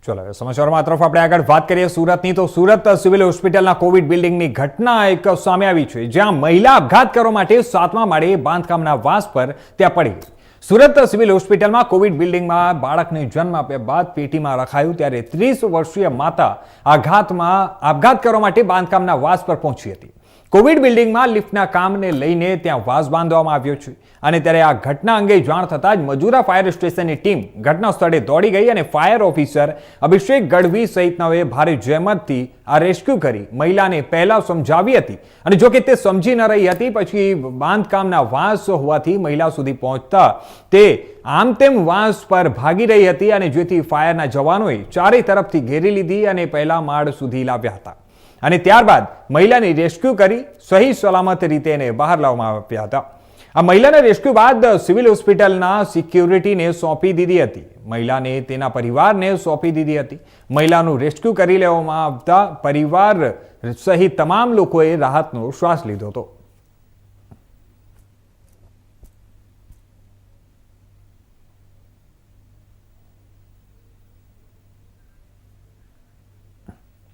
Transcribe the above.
ચલો સમાચારમાં તરફ આપણે આગળ વાત કરીએ સુરતની તો સુરત સિવિલ હોસ્પિટલના કોવિડ બિલ્ડિંગની ઘટના એક સામે આવી છે, જ્યાં મહિલા આપઘાત કરવા માટે 7મા માળે બાંધકામના વાંસ પર ત્યાં પડી ગઈ. સુરત સિવિલ હોસ્પિટલમાં કોવિડ બિલ્ડિંગમાં બાળકને જન્મ આપ્યા બાદ પેટીમાં રખાયું ત્યારે 30 વર્ષીય માતા આપઘાત કરવા માટે બાંધકામના વાંસ પર પહોંચી હતી. કોવિડ બિલ્ડિંગમાં લિફ્ટના કામને લઈને ત્યાં વાંસ બાંધવામાં આવ્યો છે અને ત્યારે આ ઘટના અંગે જાણ થતાં જ મજુરા ફાયર સ્ટેશનની ટીમ ઘટના સ્થળે દોડી ગઈ અને ફાયર ઓફિસર અભિષેક ગઢવી સહિતનાઓએ ભારે જહેમતથી આ રેસ્ક્યુ કરી મહિલાને પહેલા સમજાવી હતી અને જો કે તે સમજી ન રહી હતી. પછી બાંધકામના વાંસ હોવાથી મહિલા સુધી પહોંચતા તે આમ તેમ વાંસ પર ભાગી રહી હતી અને જેથી ફાયરના જવાનોએ ચારે તરફથી ઘેરી લીધી અને પહેલા માળ સુધી લાવ્યા હતા અને ત્યારબાદ મહિલાને રેસ્ક્યુ કરી સહી સલામત રીતે એને બહાર લાવવામાં આવ્યા હતા. આ મહિલાને રેસ્ક્યુ બાદ સિવિલ હોસ્પિટલના સિક્યુરિટીને સોંપી દીધી હતી. મહિલાને તેના પરિવારને સોંપી દીધી હતી. મહિલાનું રેસ્ક્યુ કરી લેવામાં આવતા પરિવાર સહિત તમામ લોકોએ રાહતનો શ્વાસ લીધો હતો.